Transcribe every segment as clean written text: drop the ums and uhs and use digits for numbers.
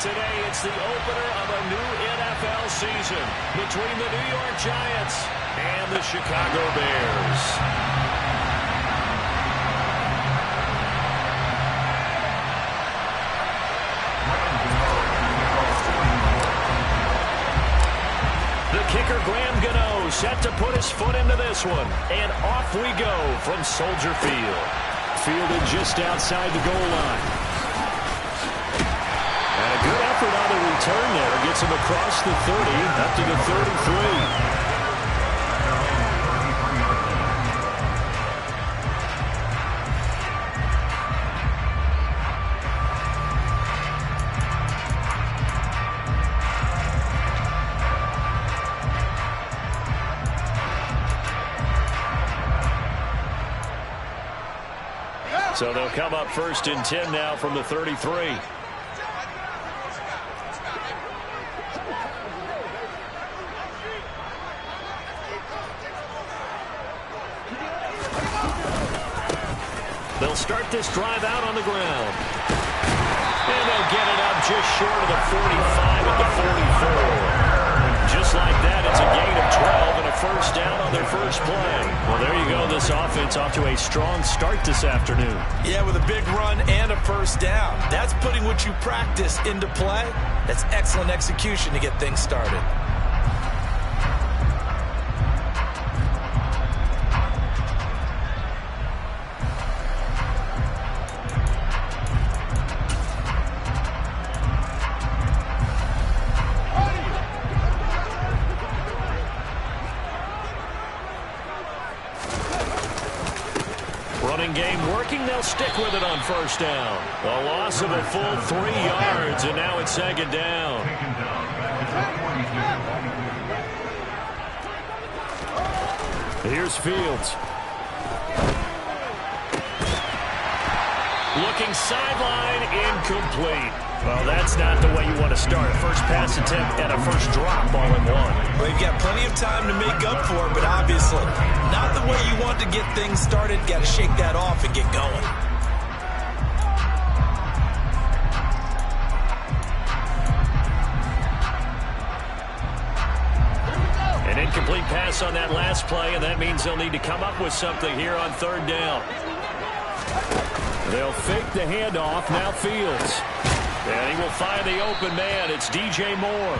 Today, it's the opener of a new NFL season between the New York Giants and the Chicago Bears. The kicker, Graham Gano, set to put his foot into this one. And off we go from Soldier Field. Fielded just outside the goal line. And a good effort on the return there. Gets him across the 30, up to the 33. So they'll come up first and 10 now from the 33. They'll start this drive out on the ground. And they'll get it up just short of the 45 at the 44. Just like that, it's a gain of 12 and a first down on their first play. Well, there you go. This offense off to a strong start this afternoon. Yeah, with a big run and a first down. That's putting what you practice into play. That's excellent execution to get things started. Game working, they'll stick with it on first down. A loss of a full 3 yards, and now it's second down. Here's Fields. Looking sideline, incomplete. Well, that's not the way you want to start. First pass attempt and a first drop all in one. Well, you've got plenty of time to make up for it, but obviously not the way you want to get things started. Got to shake that off and get going. An incomplete pass on that last play, and that means they'll need to come up with something here on third down. They'll fake the handoff. Now Fields. And he will find the open man. It's DJ Moore.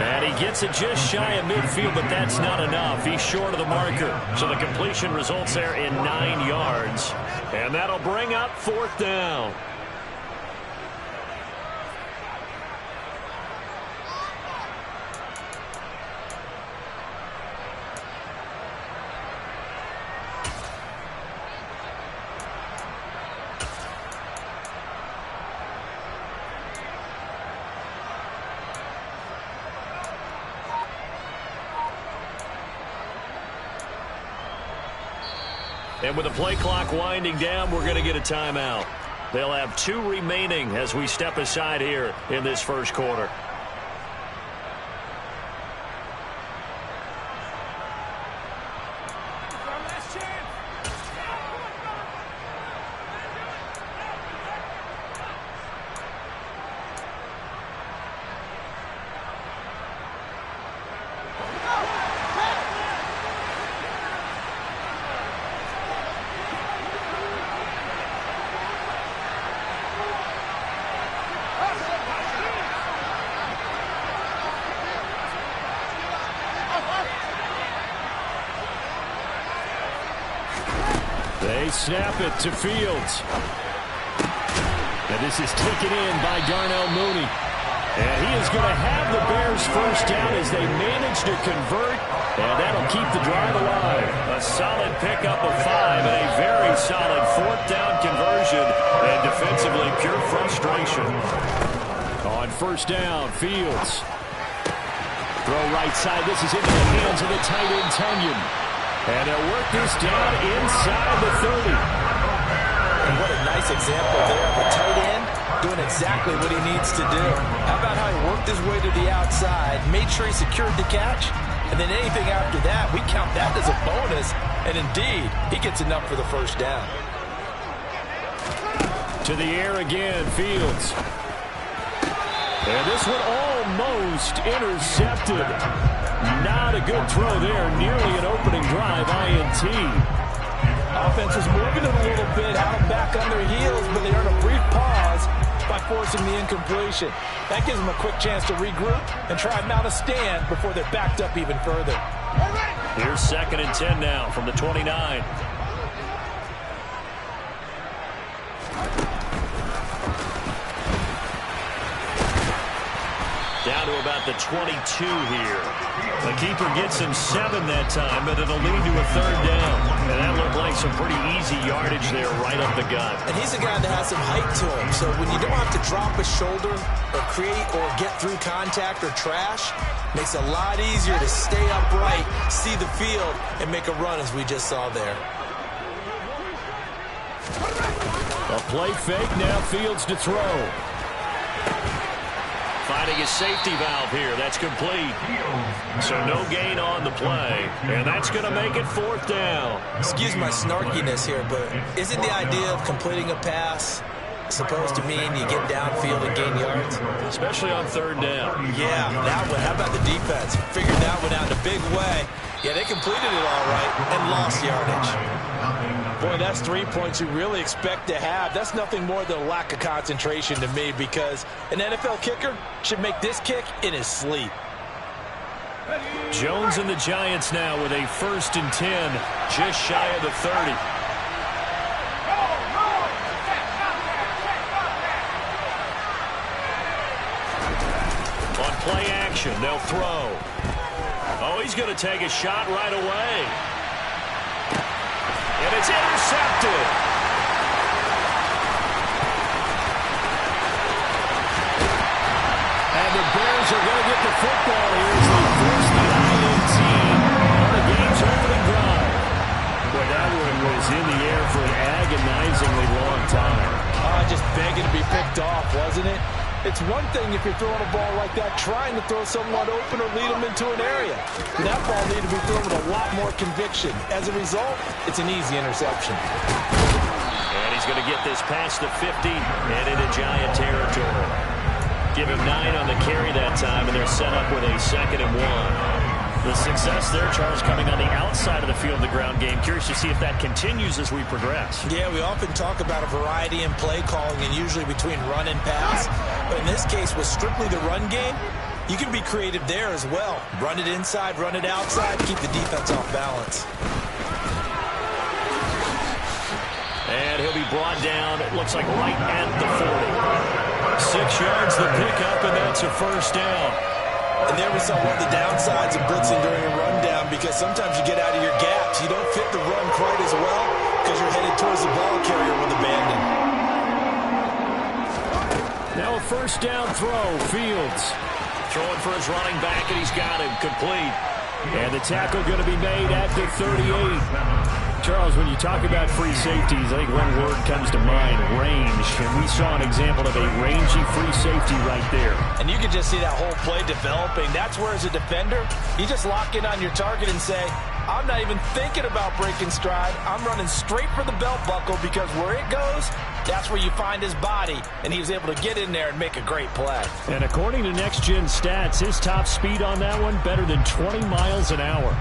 And he gets it just shy of midfield, but that's not enough. He's short of the marker. So the completion results there in 9 yards. And that'll bring up fourth down. And with the play clock winding down, we're going to get a timeout. They'll have 2 remaining as we step aside here in this first quarter. They snap it to Fields. And this is taken in by Darnell Mooney. And he is going to have the Bears first down as they manage to convert. And that'll keep the drive alive. A solid pickup of 5 and a very solid fourth down conversion. And defensively, pure frustration. On first down, Fields. Throw right side. This is into the hands of the tight end, Tunyon. And they'll work this down inside the 30. And what a nice example there of a tight end doing exactly what he needs to do. How about how he worked his way to the outside, made sure he secured the catch, and then anything after that, we count that as a bonus. And indeed, he gets enough for the first down. To the air again, Fields. And this one almost intercepted. Not a good throw there. Nearly an opening drive, INT. Offense was moving it a little bit, out back on their heels, but they earned a brief pause by forcing the incompletion. That gives them a quick chance to regroup and try and mount a stand before they're backed up even further. Here's 2nd and 10 now from the 29. Down to about the 22 here. The keeper gets him 7 that time, but it'll lead to a 3rd down. And that looked like some pretty easy yardage there right up the gut. And he's a guy that has some height to him, so when you don't have to drop a shoulder or create or get through contact or trash, makes it a lot easier to stay upright, see the field, and make a run as we just saw there. A play fake, now Fields to throw. Finding his safety valve here. That's complete. So no gain on the play. And that's going to make it 4th down. Excuse my snarkiness here, but isn't the idea of completing a pass supposed to mean you get downfield and gain yards? Especially on 3rd down. Yeah, that one. How about the defense? Figured that one out in a big way. Yeah, they completed it all right and lost yardage. Boy, that's 3 points you really expect to have. That's nothing more than a lack of concentration to me, because an NFL kicker should make this kick in his sleep. Jones and the Giants now with a 1st and 10, just shy of the 30. On play action, they'll throw. Oh, he's going to take a shot right away. And it's intercepted. And the Bears are going to get the football here as they force the INT on the game's opening drive. Boy, that one was in the air for an agonizingly long time. Just begging to be picked off, wasn't it? It's one thing if you're throwing a ball like that, trying to throw someone open or lead them into an area. That ball needed to be thrown with a lot more conviction. As a result, it's an easy interception. And he's going to get this past the 50 and into Giant territory. Give him 9 on the carry that time, and they're set up with a 2nd and 1. The success there, Charles, coming on the outside of the field, the ground game. Curious to see if that continues as we progress. Yeah, we often talk about a variety in play calling, and usually between run and pass. But in this case, with strictly the run game, you can be creative there as well. Run it inside, run it outside, keep the defense off balance. And he'll be brought down, it looks like right at the 40. 6 yards the pickup, and that's a 1st down. And there we saw one of the downsides of blitzing during a rundown, because sometimes you get out of your gaps. You don't fit the run quite as well because you're headed towards the ball carrier with abandon. Now a 1st down throw. Fields throwing for his running back, and he's got him complete. And the tackle going to be made at the 38. Charles, when you talk about free safeties, I think one word comes to mind, range. And we saw an example of a rangy free safety right there. And you can just see that whole play developing. That's where, as a defender, you just lock in on your target and say, I'm not even thinking about breaking stride. I'm running straight for the belt buckle, because where it goes, that's where you find his body. And he was able to get in there and make a great play. And according to Next Gen Stats, his top speed on that one, better than 20 miles an hour.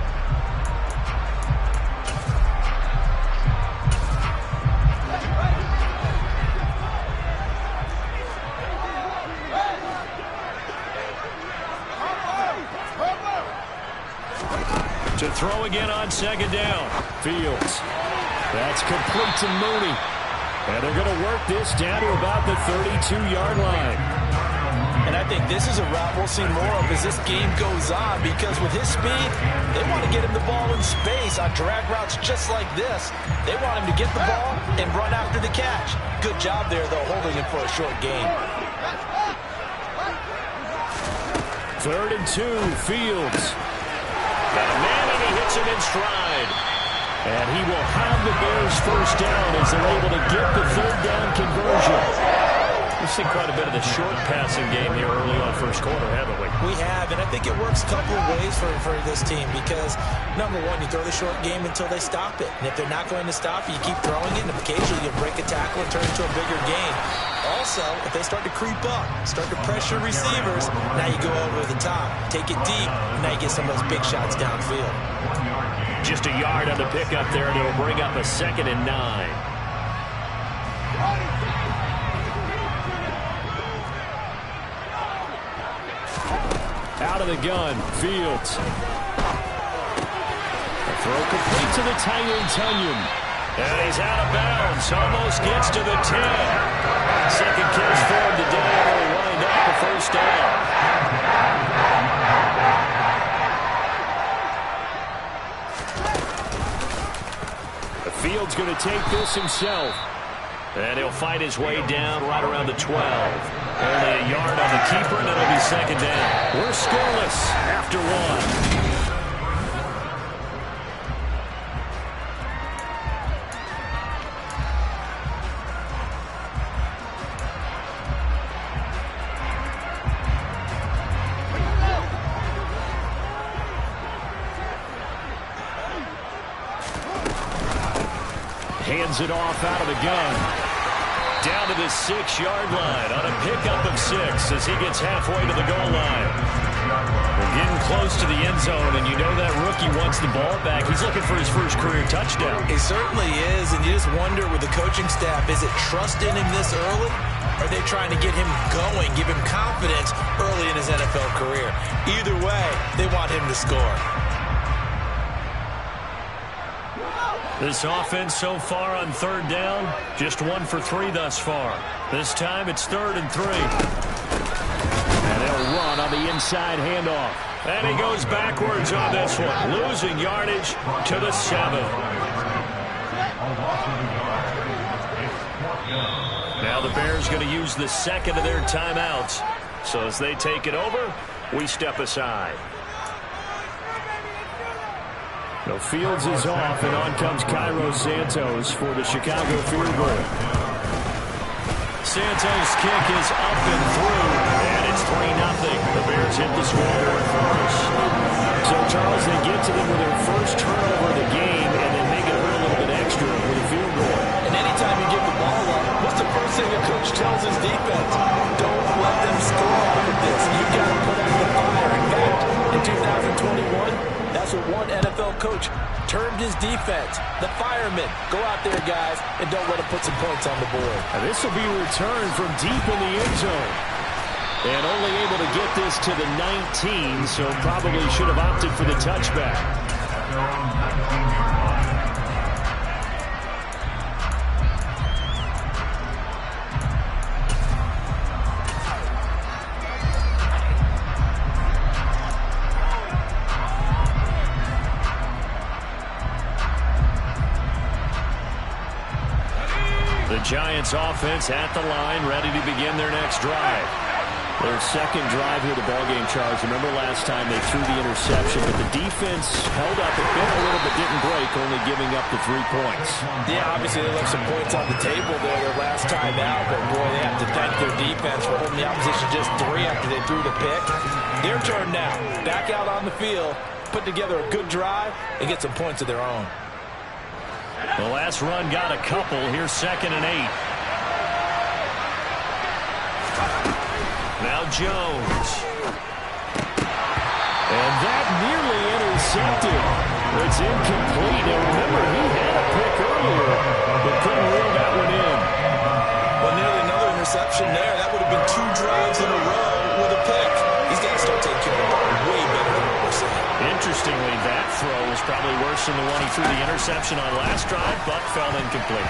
To throw again on 2nd down. Fields. That's complete to Mooney. And they're going to work this down to about the 32-yard line. And I think this is a route we'll see more of as this game goes on, because with his speed, they want to get him the ball in space on drag routes just like this. They want him to get the ball and run after the catch. Good job there, though, holding him for a short gain. 3rd and 2, Fields. Got a man, and he hits him in stride. And he will have the Bears 1st down as they're able to get the 3rd down conversion. We've seen quite a bit of the short passing game here early on first quarter, haven't we? We have, and I think it works a couple of ways for this team because, number one, you throw the short game until they stop it. And if they're not going to stop it, you keep throwing it, and occasionally you'll break a tackle and turn it into a bigger game. Also, if they start to creep up, start to pressure receivers, now you go over the top, take it deep, and now you get some of those big shots downfield. Just a yard on the pickup there, and it'll bring up a 2nd and 9. Out of the gun, Fields. A throw complete to the Tunyon. And he's out of bounds. Almost gets to the 10. Second catch for him today. And he'll wind up the first down. Fields going to take this himself. And he'll fight his way down right around the 12. Only a yard on the keeper, and it'll be 2nd down. We're scoreless after 1. Hands it off out of the gun. Down to the 6-yard line on a pickup of 6 as he gets halfway to the goal line. We're getting close to the end zone, and you know that rookie wants the ball back. He's looking for his first career touchdown. He certainly is, and you just wonder with the coaching staff, is it trust in him this early? Or are they trying to get him going, give him confidence early in his NFL career? Either way, they want him to score. This offense so far on 3rd down, just 1 for 3 thus far. This time it's 3rd and 3. And they'll run on the inside handoff. And he goes backwards on this one, losing yardage to the 7. Now the Bears going to use the 2nd of their timeouts. So as they take it over, we step aside. No, Fields is off, and on comes Cairo Santos for the Chicago field goal. Santos' kick is up and through, and it's 3-0. The Bears hit the scoreboard first. So, Charles, they get to them with their first turnover of the game, and then make it hurt a little bit extra with a field goal. And anytime you give the ball up, what's the first thing a coach tells his defense? Don't let them score off of this. You've got to put out the fire. In fact, in 2021, that's what one NFL coach termed his defense. The firemen. Go out there, guys, and don't let them put some points on the board. And this will be returned from deep in the end zone. And only able to get this to the 19, so probably should have opted for the touchback. The Giants offense at the line, ready to begin their next drive. Their second drive here, the ballgame, Charles. Remember last time they threw the interception, but the defense held up a bit, a little bit, didn't break, only giving up the 3 points. Yeah, obviously they left some points on the table there their last time out, but boy, they have to thank their defense for holding the opposition just 3 after they threw the pick. Their turn now. Back out on the field, put together a good drive, and get some points of their own. The last run got a couple. Here's 2nd and 8. Now Jones. And that nearly intercepted. It's incomplete. Now remember, he had a pick earlier, but couldn't reel that one in. Well, nearly another interception there. That would have been 2 drives in a row with a pick. He's got to start taking care of the ball way better than what we're seeing. Interestingly, that throw was probably worse than the one he threw the interception on last drive, but fell incomplete.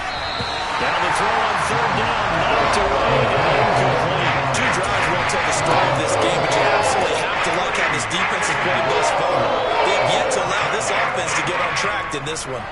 Now the throw on 3rd down, knocked away and incomplete. 2 drives won't tell the story of this game, but you absolutely have to like how this defense has played thus far. They have yet to allow this offense to get on track in this one.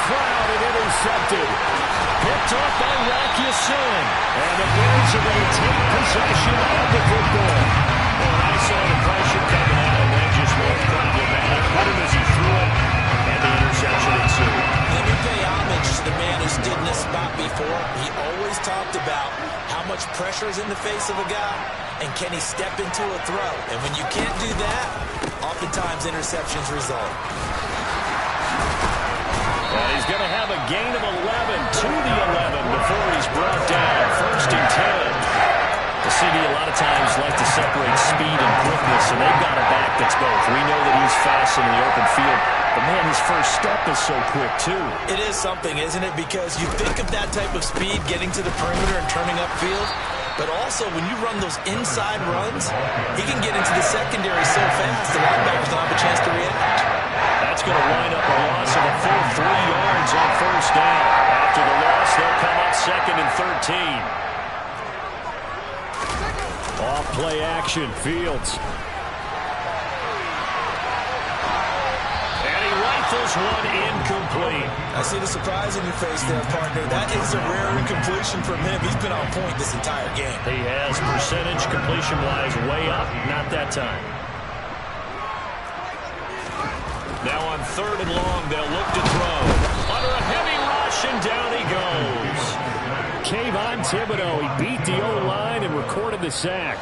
crowd and intercepted. Picked off by Rakiusin. And the Bears are going to take possession of the football. Well, I saw the pressure coming out, and that just won't problematic. Put him as he threw it, and the interception ensued. Let me pay homage to the man who stood in this spot before. He always talked about how much pressure is in the face of a guy, and can he step into a throw. And when you can't do that, oftentimes interceptions result. And he's going to have a gain of 11 to the 11 before he's brought down. 1st and 10. The CD a lot of times like to separate speed and quickness, and they've got a back that's both. We know that he's fast in the open field, but man, his first step is so quick too. It is something, isn't it? Because you think of that type of speed getting to the perimeter and turning upfield, but also when you run those inside runs, he can get into the secondary so fast the linebackers don't have a chance to react. That's going to wind up a loss of a full 3 yards on 1st down. After the loss, they'll come up 2nd and 13. Off play action, Fields. And he rifles one incomplete. I see the surprise in your face there, partner. That is a rare incompletion from him. He's been on point this entire game. He has percentage completion-wise way up, not that time. Now on 3rd and long, they'll look to throw. Under a heavy rush, and down he goes. Kayvon Thibodeau, he beat the O-line and recorded the sack.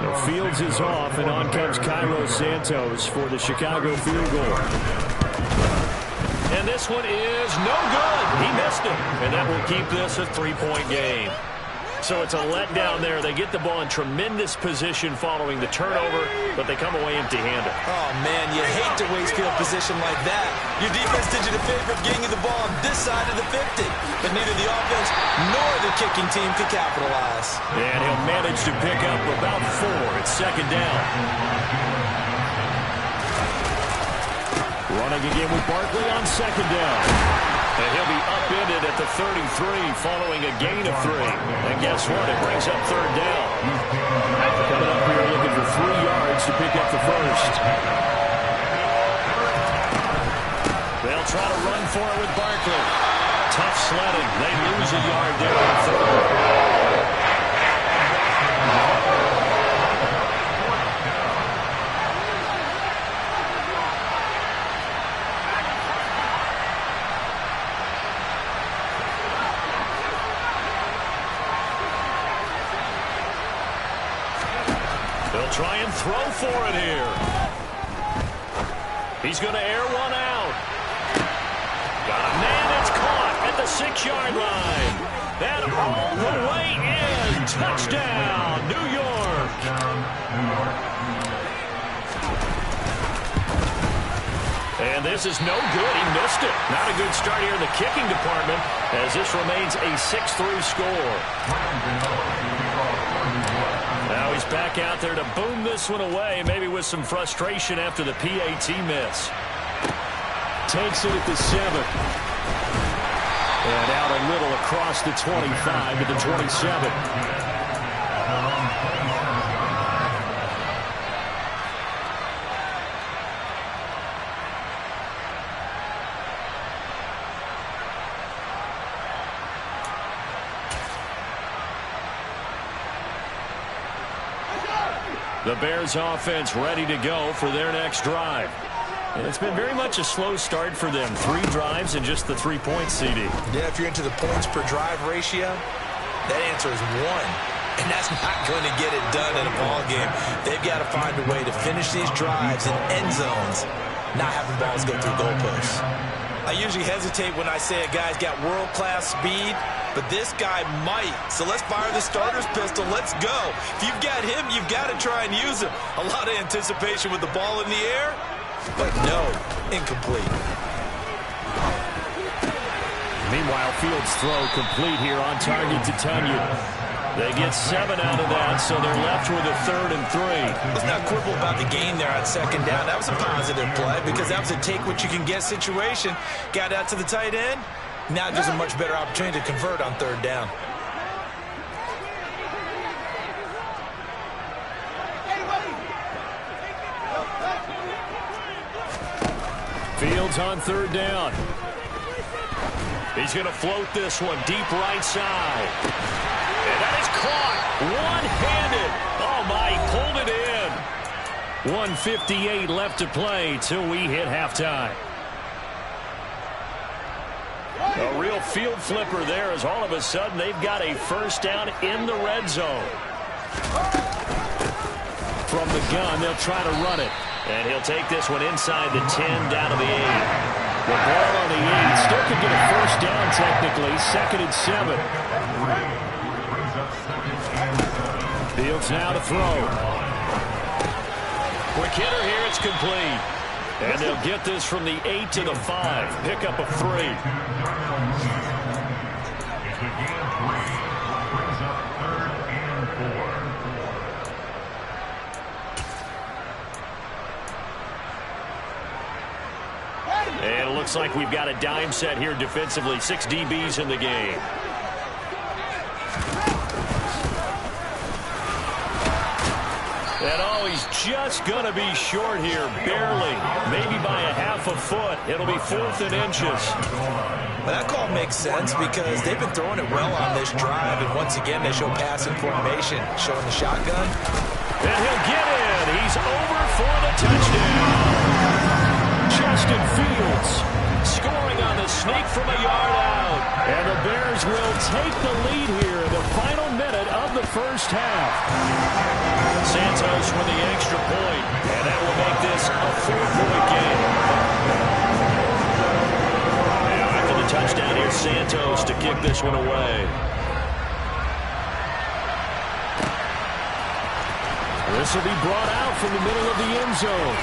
The Fields is off, and on comes Cairo Santos for the Chicago field goal. And this one is no good. He missed it, and that will keep this a 3-point game. So it's a letdown there. They get the ball in tremendous position following the turnover, but they come away empty-handed. Oh, man, you hate to waste field position like that. Your defense did you the favor of getting the ball on this side of the 50, but neither the offense nor the kicking team could capitalize. And he'll manage to pick up about 4. It's 2nd down. Running again with Barkley on 2nd down. And he'll be upended at the 33 following a gain of 3. And guess what? It brings up 3rd down. Coming up here looking for 3 yards to pick up the 1st. They'll try to run for it with Barkley. Tough sledding. They lose a yard there on 3rd. Try and throw for it here. He's going to air one out. Got a man that's caught at the 6-yard line. And all the way in. Touchdown, New York. And this is no good. He missed it. Not a good start here in the kicking department as this remains a 6-3 score. Now he's back out there to boom this one away, maybe with some frustration after the PAT miss. Takes it at the 7. And out a little across the 25 to the 27. The Bears offense ready to go for their next drive. And it's been very much a slow start for them. 3 drives and just the 3-point CD. Yeah, if you're into the points per drive ratio, that answer is 1. And that's not going to get it done in a ball game. They've got to find a way to finish these drives in end zones, not having balls go through goalposts. I usually hesitate when I say a guy's got world-class speed, but this guy might. So let's fire the starter's pistol. Let's go. If you've got him, you've got to try and use him. A lot of anticipation with the ball in the air, but no, incomplete. Meanwhile, Fields' throw complete here on target to Tunyon. They get 7 out of that, so they're left with a 3rd and 3. Let's not quibble about the gain there on 2nd down. That was a positive play because that was a take-what-you-can-get situation. Got out to the tight end. Now gives a much better opportunity to convert on 3rd down. Fields on 3rd down. he's going to float this one deep right side. And that is caught one-handed. Oh, my, he pulled it in. 1:58 left to play till we hit halftime. A real field flipper there as all of a sudden they've got a first down in the red zone. From the gun, they'll try to run it. And he'll take this one inside the 10 down to the 8. The ball on the 8. Still could get a first down technically. 2nd and 7. Fields now to throw. Quick hitter here. It's complete. And they'll get this from the 8 to the 5. Pickup of 3. And it looks like we've got a dime set here defensively. 6 DBs in the game. And oh, he's just going to be short here, barely, maybe by a half a foot. It'll be 4th and inches. Well, that call makes sense because they've been throwing it well on this drive, and once again they show passing formation, showing the shotgun. And he'll get in. He's over for the touchdown. Justin Fields scoring on the sneak from a yard out. And the Bears will take the lead here in the final minute of the first half. Santos with the extra point, and that will make this a 4-point game. Now after the touchdown, here's Santos to kick this one away. This will be brought out from the middle of the end zone.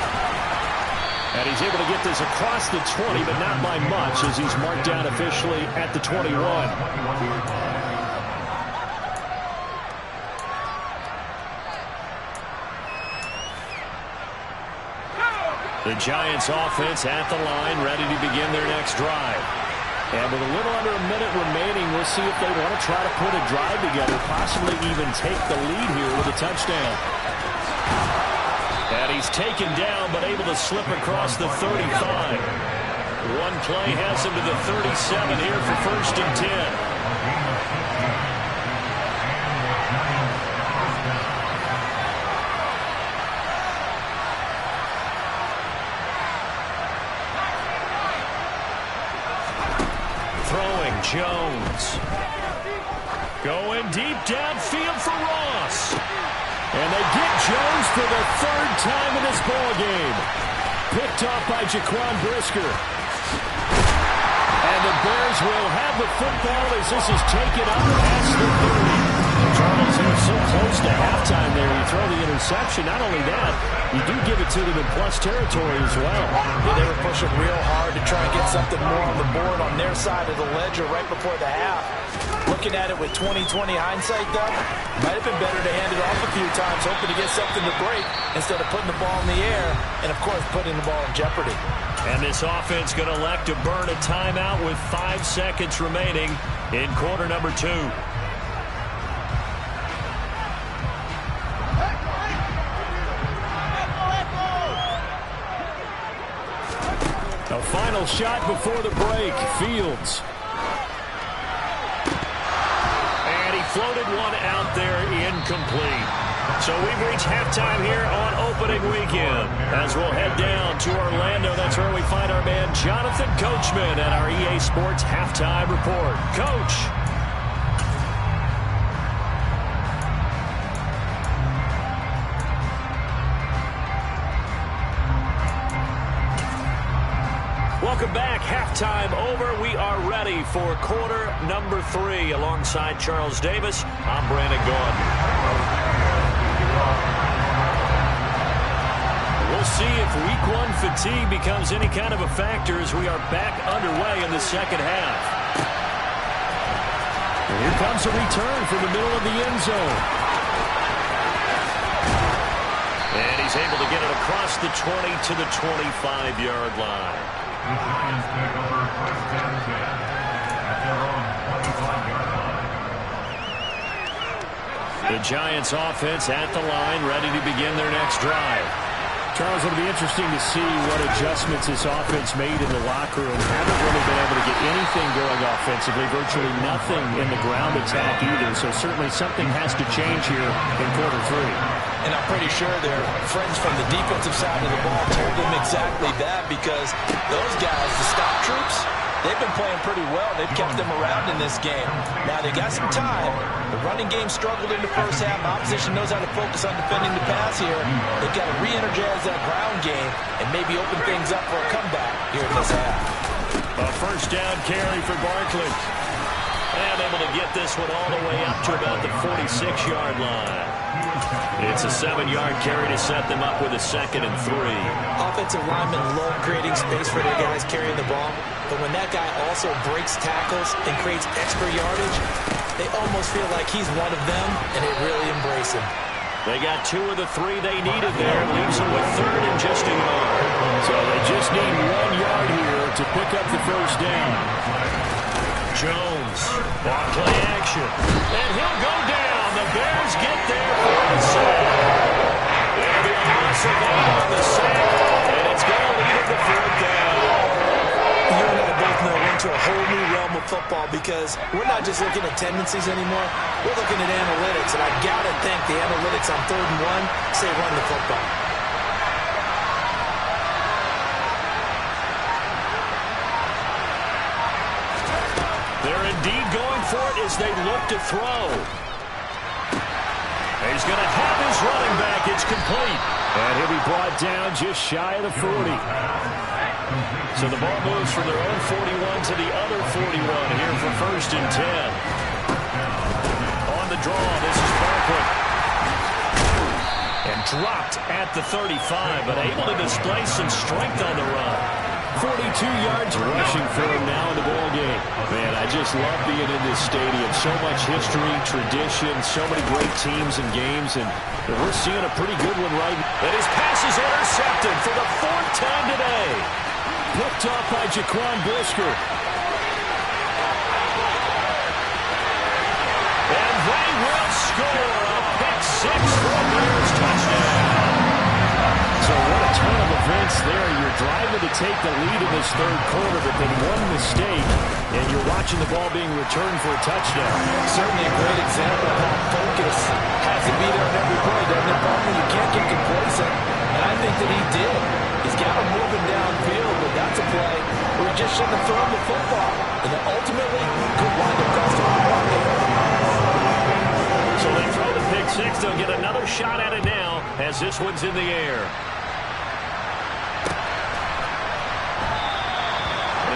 And he's able to get this across the 20, but not by much as he's marked down officially at the 21. The Giants offense at the line, ready to begin their next drive. And with a little under a minute remaining, we'll see if they want to try to put a drive together, possibly even take the lead here with a touchdown. And he's taken down, but able to slip across the 35. One play has him to the 37 here for 1st and 10. Throwing Jones. Going deep downfield for Ross. And they get Jones for the 3rd time in this ballgame. Picked off by Jaquan Brisker. And the Bears will have the football as this is taken up past the 30. Charles, they're so close to halftime there. You throw the interception. Not only that, you do give it to them in plus territory as well. Yeah, they were pushing real hard to try and get something more on the board on their side of the ledger right before the half. Looking at it with 20/20 hindsight, though, might have been better to hand it off a few times, hoping to get something to break instead of putting the ball in the air and, of course, putting the ball in jeopardy. And this offense going to elect to burn a timeout with 5 seconds remaining in quarter number 2. A final shot before the break. Fields. And he floated one out there incomplete. So we've reached halftime here on opening weekend. As we'll head down to Orlando, that's where we find our man Jonathan Coachman at our EA Sports Halftime Report. Coach. Welcome back. Halftime over. We are ready for quarter number 3. Alongside Charles Davis, I'm Brandon Gordon. We'll see if week 1 fatigue becomes any kind of a factor as we are back underway in the second half. And here comes a return from the middle of the end zone. And he's able to get it across the 20 to the 25-yard line. The Giants take over 1st and 10 at their own 25-yard line. The Giants offense at the line, ready to begin their next drive. Charles, it'll be interesting to see what adjustments this offense made in the locker room. Haven't really been able to get anything going offensively, virtually nothing in the ground attack either. So certainly something has to change here in quarter 3. And I'm pretty sure their friends from the defensive side of the ball told them exactly that, because those guys, the stop troops, they've been playing pretty well. They've kept them around in this game. Now, they got some time. The running game struggled in the first half. Opposition knows how to focus on defending the pass here. They've got to re-energize that ground game and maybe open things up for a comeback here in this half. A first down carry for Barkley. And able to get this one all the way up to about the 46-yard line. It's a 7-yard carry to set them up with a 2nd and 3. Offensive linemen love creating space for their guys carrying the ball, but when that guy also breaks tackles and creates extra yardage, they almost feel like he's one of them, and they really embrace him. They got 2 of the 3 they needed there. Leaves them with 3rd and just a yard. So they just need 1 yard here to pick up the first down. Jones, on play action, and he'll go down. The Bears get there for the sack. There'll be a loss of 8 on the sack, and it's going to lead at the 4th down. You and I both know we're into a whole new realm of football, because we're not just looking at tendencies anymore. We're looking at analytics, and I've got to think the analytics on 3rd and 1 say run the football. They're indeed going for it as they look to throw. He's going to have his running back. It's complete. And he'll be brought down just shy of the 40. So the ball moves from their own 41 to the other 41 here for 1st and 10. On the draw, this is Barkley. And dropped at the 35, but able to display some strength on the run. 42 yards rushing for him now in the ball game. Man, I just love being in this stadium. So much history, tradition, so many great teams and games, and we're seeing a pretty good one right now. And his pass is intercepted for the 4th time today. Picked off by Jaquan Brisker. And they will score a pick 6 for a Bears touchdown. So what a turn of events there. You're driving to take the lead in this 3rd quarter, but then one mistake, and you're watching the ball being returned for a touchdown. Certainly a great example of how focus has to be there on every play, doesn't it, Barkley? You can't get complacent, and I think that he did. He's got him moving downfield, but that's a play where he just shouldn't have thrown the football, and then ultimately could wind up costing him money. So they throw the pick 6. They'll get another shot at it now as this one's in the air.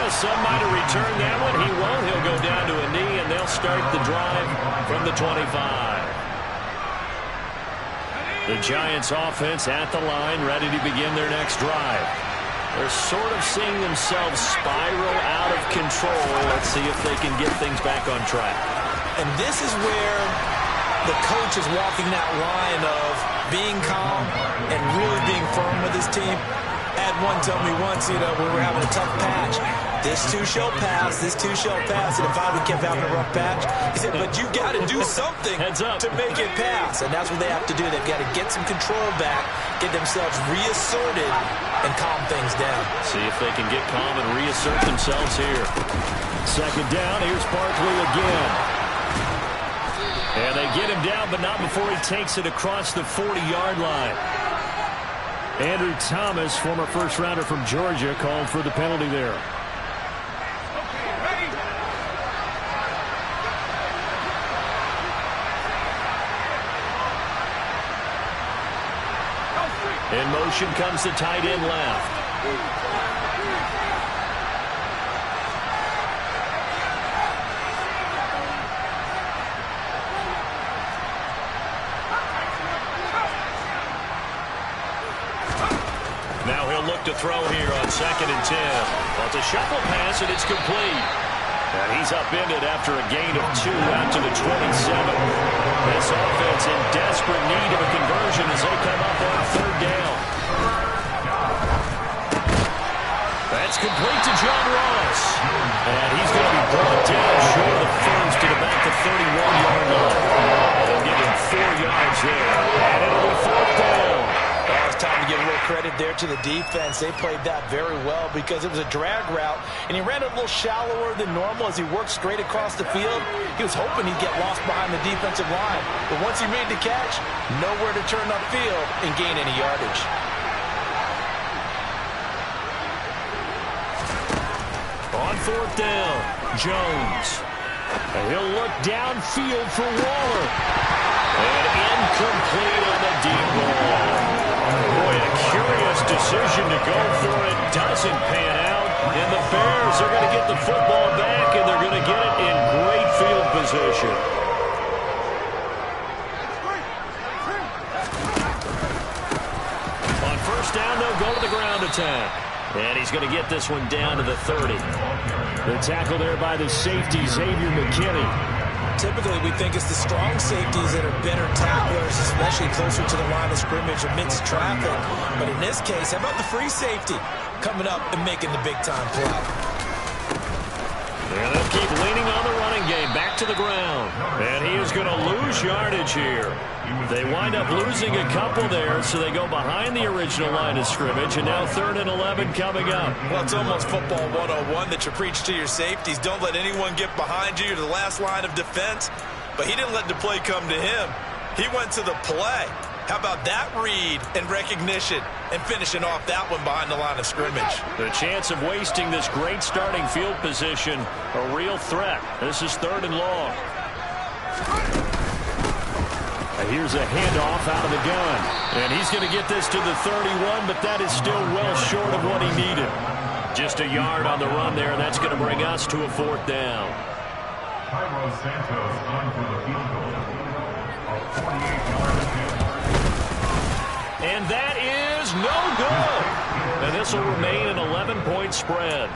Some might have returned that one. He won't. He'll go down to a knee, and they'll start the drive from the 25. The Giants offense at the line, ready to begin their next drive. They're sort of seeing themselves spiral out of control. Let's see if they can get things back on track. And this is where the coach is walking that line of being calm and really being firm with his team. Had one tell me once, we were having a tough patch. This too shall pass, this too shall pass. And if I would kept having a rough patch, he said, but you got to do something to make it pass. And that's what they have to do. They've got to get some control back, get themselves reasserted, and calm things down. See if they can get calm and reassert themselves here. 2nd down, here's Barkley again. And they get him down, but not before he takes it across the 40-yard line. Andrew Thomas, former first-rounder from Georgia, called for the penalty there. In motion comes the tight end left. Now he'll look to throw here on 2nd and 10. Well, it's a shuffle pass, and it's complete. And he's upended after a gain of 2 out to the 27. This offense in desperate need of a conversion as they come up on 3rd down. That's complete to John Ross. And he's going to be brought down short of the first at about the 31-yard line. They'll give him 4 yards there. And it'll be 4th down. Well, it's time to give a little credit credit there to the defense. They played that very well because it was a drag route, and he ran a little shallower than normal as he worked straight across the field. He was hoping he'd get lost behind the defensive line, but once he made the catch, nowhere to turn upfield and gain any yardage. On fourth down, Jones. And he'll look downfield for Waller. And incomplete on the deep ball. Boy, a curious decision to go for it. Doesn't pan out. And the Bears are going to get the football back, and they're going to get it in great field position. On first down, they'll go to the ground attack. And he's going to get this one down to the 30. The tackle there by the safety, Xavier McKinney. Typically, we think it's the strong safeties that are better tacklers, especially closer to the line of scrimmage amidst traffic. But in this case, how about the free safety coming up and making the big-time play? And they'll keep leaning on the running game. Back to the ground. And he is going to lose yardage here. They wind up losing a couple there, so they go behind the original line of scrimmage, and now 3rd and 11 coming up. Well, it's almost football 101 that you preach to your safeties. Don't let anyone get behind you to the last line of defense. But he didn't let the play come to him. He went to the play. How about that read and recognition and finishing off that one behind the line of scrimmage? The chance of wasting this great starting field position, a real threat. This is 3rd and long. Here's a handoff out of the gun. And he's going to get this to the 31, but that is still well short of what he needed. Just a yard on the run there, and that's going to bring us to a 4th down. Cairo Santos on for the field goal. A 48-yard field. And that is no good. And this will remain an 11-point spread.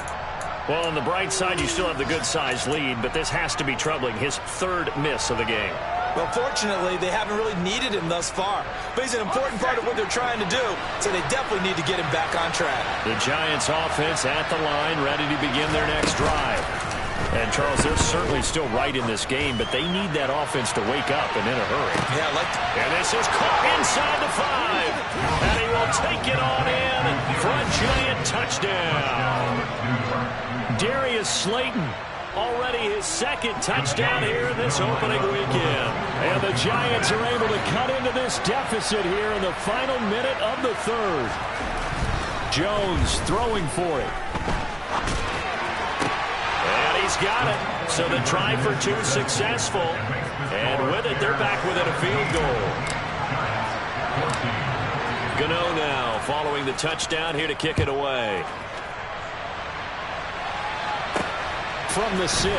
Well, on the bright side, you still have the good-sized lead, but this has to be troubling. His 3rd miss of the game. Well, fortunately, they haven't really needed him thus far. But he's an important part of what they're trying to do, so they definitely need to get him back on track. The Giants offense at the line, ready to begin their next drive. And, Charles, they're certainly still right in this game, but they need that offense to wake up and in a hurry. Yeah, and this is caught inside the 5. And he will take it on in for a Giant touchdown. Darius Slayton. Already his 2nd touchdown here in this opening weekend. And the Giants are able to cut into this deficit here in the final minute of the 3rd. Jones throwing for it. And he's got it. So the try for 2 successful. And with it, they're back within a field goal. Gano now following the touchdown here to kick it away. From the 6.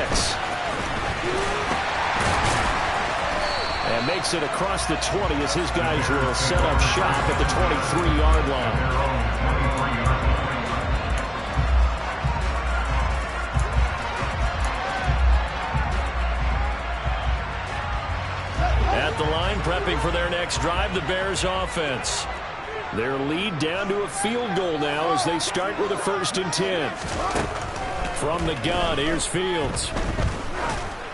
And makes it across the 20 as his guys will set up shop at the 23-yard line. At the line, prepping for their next drive, the Bears offense. Their lead down to a field goal now as they start with a 1st and 10. From the gun, here's Fields.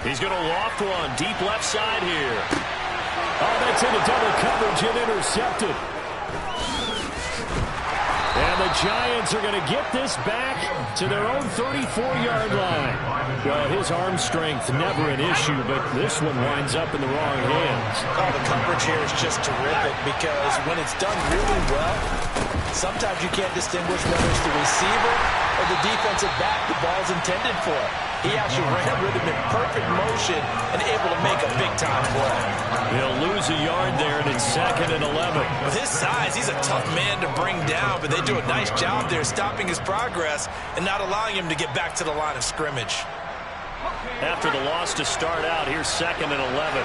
He's going to loft one deep left side here. Oh, that's into double coverage and intercepted. And the Giants are going to get this back to their own 34-yard line. Well, his arm strength never an issue, but this one winds up in the wrong hands. Oh, the coverage here is just terrific because when it's done really well, sometimes you can't distinguish whether it's the receiver or the defensive back the ball's intended for. He actually ran with him in perfect motion and able to make a big-time play. He'll lose a yard there, and it's 2nd and 11. With his size, he's a tough man to bring down, but they do a nice job there stopping his progress and not allowing him to get back to the line of scrimmage. After the loss to start out, here's 2nd and 11.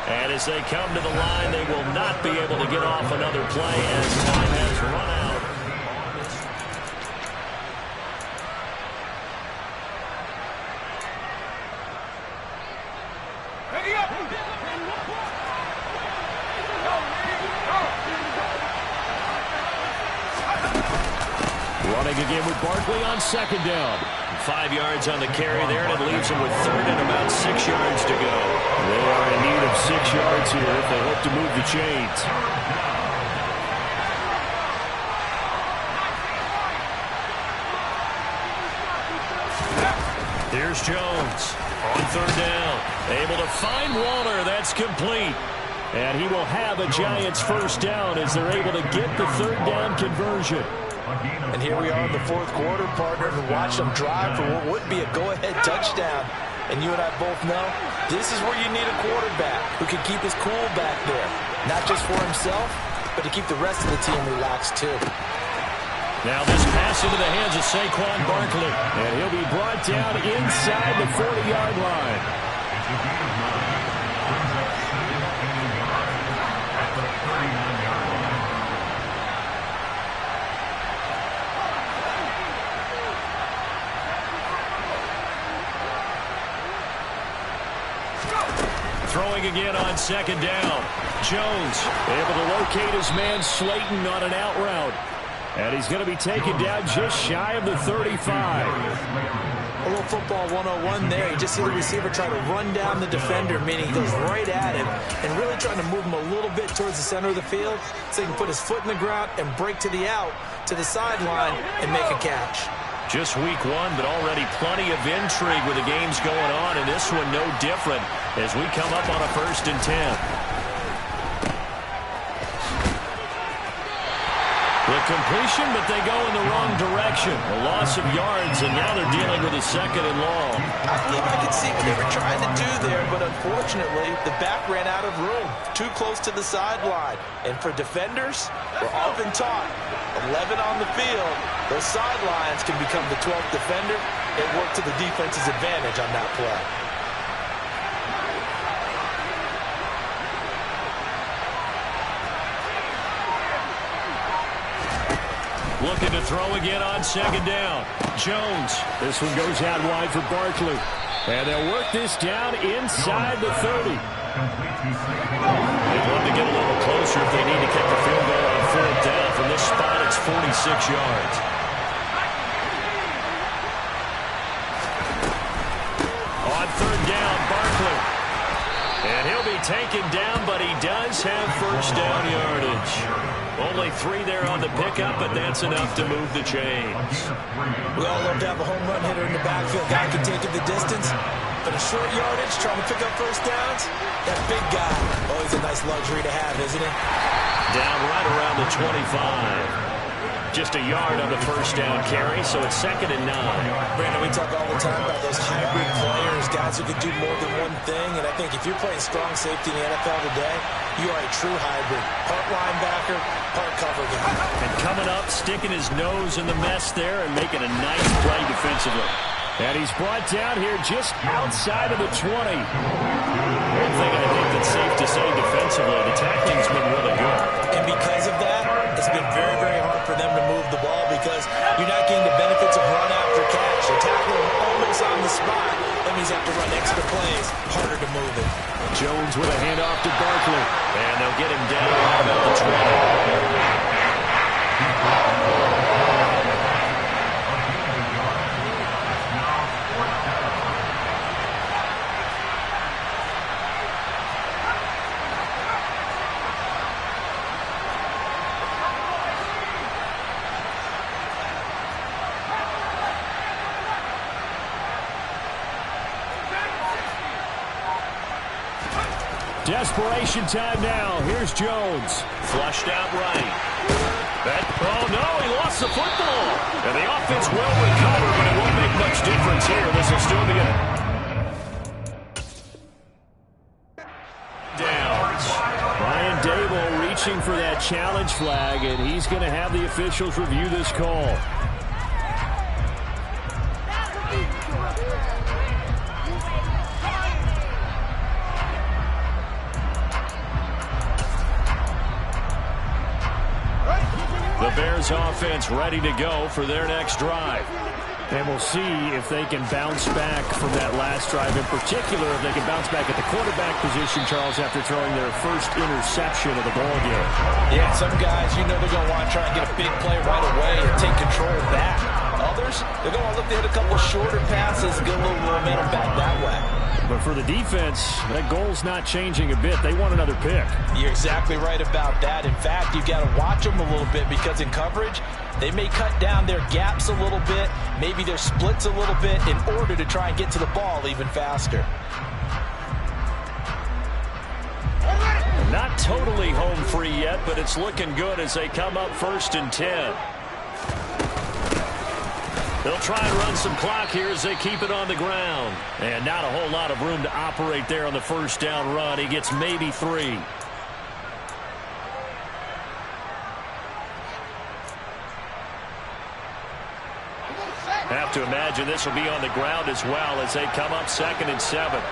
And as they come to the line, they will not be able to get off another play as time has run out. Running again with Barkley on 2nd down. 5 yards on the carry there, and it leaves them with third and about 6 yards to go. They are in need of 6 yards here if they hope to move the chains. Here's Jones on third down. Able to find Waller. That's complete. And he will have a Giants first down as they're able to get the third down conversion. And here we are in the fourth quarter, partner, and watch them drive for what would be a go-ahead touchdown. And you and I both know this is where you need a quarterback who can keep his cool back there. Not just for himself, but to keep the rest of the team relaxed too. Now this pass into the hands of Saquon Barkley. And he'll be brought down inside the 40-yard line. Throwing again on second down. Jones able to locate his man Slayton on an out route. And he's going to be taken down just shy of the 35. A little football 101 there. You just see the receiver try to run down the defender, meaning he goes right at him and really trying to move him a little bit towards the center of the field so he can put his foot in the ground and break to the out, to the sideline, and make a catch. Just week one, but already plenty of intrigue with the games going on, and this one no different as we come up on a 1st and 10. The completion, but they go in the wrong direction. A loss of yards, and now they're dealing with a 2nd and long. I believe I could see what they were trying to do there, but unfortunately, the back ran out of room. Too close to the sideline. And for defenders, we're often taught 11 on the field. Those sidelines can become the 12th defender. It worked to the defense's advantage on that play. Looking to throw again on second down. Jones. This one goes out wide for Barkley. And they'll work this down inside the 30. They'd love to get a little closer if they need to kick the field goal on 4th down. From this spot, it's 46 yards. On 3rd down, Barkley. And he'll be taken down, but he does have first down yardage. Only 3 there on the pickup, but that's enough to move the chains. We all love to have a home run hitter in the backfield. Guy can take it the distance. But a short yardage, trying to pick up first downs, that big guy, always a nice luxury to have, isn't it? Down right around the 25. Just a yard on the first down carry, so it's 2nd and 9. Brandon, we talk all the time about those hybrid players, guys who can do more than one thing. And I think if you're playing strong safety in the NFL today, you are a true hybrid. Part linebacker, part cover guy. And coming up, sticking his nose in the mess there and making a nice play defensively. And he's brought down here just outside of the 20. One thing I think that's safe to say defensively, the tackling's been really good. And because of that, it's been very, very hard for them to move the ball because you're not getting the benefits of run after catch. They're tackling him almost on the spot. That means you have to run extra plays, harder to move it. Jones with a handoff to Barkley. And they'll get him down right about the 20. Desperation time now. Here's Jones. Flushed out right. Oh, no, he lost the football. And the offense will recover, but it won't make much difference here. This will still be a downs. Brian Dable reaching for that challenge flag, and he's going to have the officials review this call. The Bears offense ready to go for their next drive. And we'll see if they can bounce back from that last drive. In particular, if they can bounce back at the quarterback position, Charles, after throwing their first interception of the ballgame. Yeah, some guys, you know they're going to want to try and get a big play right away and take control back. Others, they're going to look to hit a couple shorter passes, get a little momentum back that way. But for the defense, that goal's not changing a bit. They want another pick. You're exactly right about that. In fact, you've got to watch them a little bit because in coverage, they may cut down their gaps a little bit, maybe their splits a little bit in order to try and get to the ball even faster. Not totally home free yet, but it's looking good as they come up 1st and 10. They'll try and run some clock here as they keep it on the ground. And not a whole lot of room to operate there on the first down run. He gets maybe 3. Have to imagine this will be on the ground as well as they come up 2nd and 7.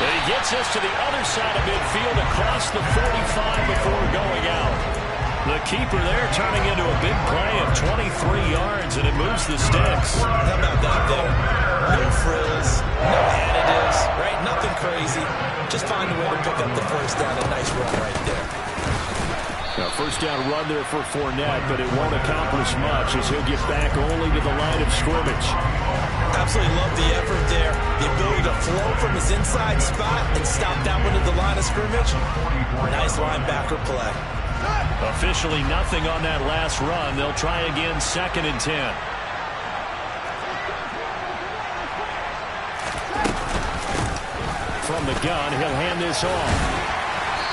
He gets us to the other side of midfield across the 45 before going out. The keeper there turning into a big play of 23 yards, and it moves the sticks. How about that there? No frills, no additives, right? Nothing crazy. Just find a way to pick up the first down. A nice run right there. Now, first down run there for Fournette, but it won't accomplish much as he'll get back only to the line of scrimmage. Absolutely love the effort there. The ability to flow from his inside spot and stop that one at the line of scrimmage. Nice linebacker play. Officially nothing on that last run. They'll try again 2nd and 10. From the gun, he'll hand this off.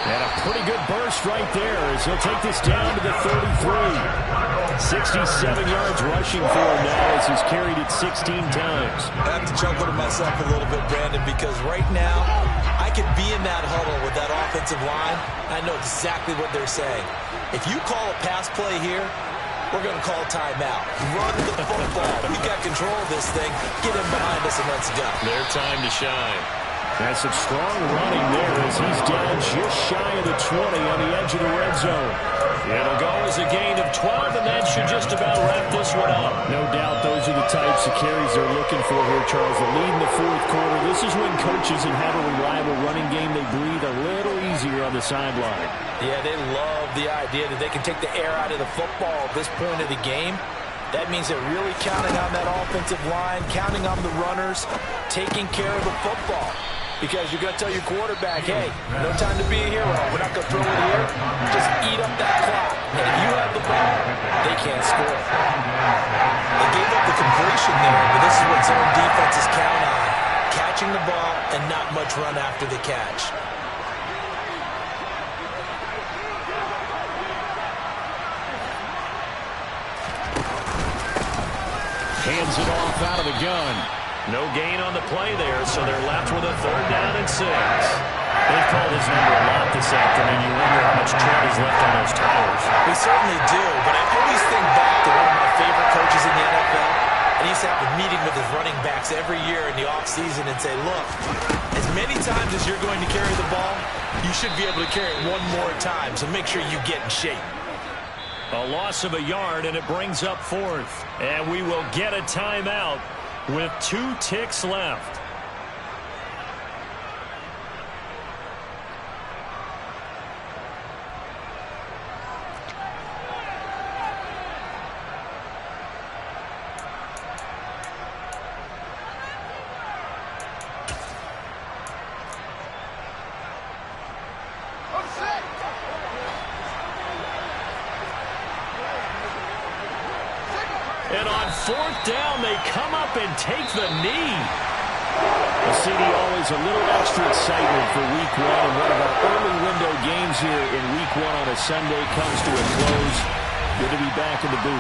And a pretty good burst right there as he'll take this down to the 33. 67 yards rushing for him now as he's carried it 16 times. I have to chuckle to myself a little bit, Brandon, because right now I could be in that huddle with that offensive line. I know exactly what they're saying. If you call a pass play here, we're going to call timeout. Run the football. We've got control of this thing. Get him behind us and let's go. Their time to shine. That's some strong running there as he's down just shy of the 20 on the edge of the red zone. It'll go as a gain of 12, and that should just about wrap this one up. No doubt those are the types of carries they're looking for here, Charles. The lead in the 4th quarter. This is when coaches and have a reliable running game, they breathe a little easier on the sideline. Yeah, they love the idea that they can take the air out of the football at this point of the game. That means they're really counting on that offensive line, counting on the runners, taking care of the football. Because you're going to tell your quarterback, hey, no time to be a hero. We're not going to throw it here. Just eat up that clock. And if you have the ball, they can't score. They gave up the completion there, but this is what zone defenses count on. Catching the ball and not much run after the catch. Hands it off out of the gun. No gain on the play there, so they're left with a 3rd down and 6. They've called his number a lot this afternoon. You wonder how much tread is left on those tires. We certainly do, but I always think back to one of my favorite coaches in the NFL, and he used to have a meeting with his running backs every year in the offseason and say, look, as many times as you're going to carry the ball, you should be able to carry it one more time, so make sure you get in shape. A loss of a yard, and it brings up 4th. And we will get a timeout with 2 ticks left. And on 4th down, they come up and take the knee. Well, CD, always a little extra excitement for Week 1. And one of our early window games here in Week 1 on a Sunday comes to a close. Good to be back in the booth.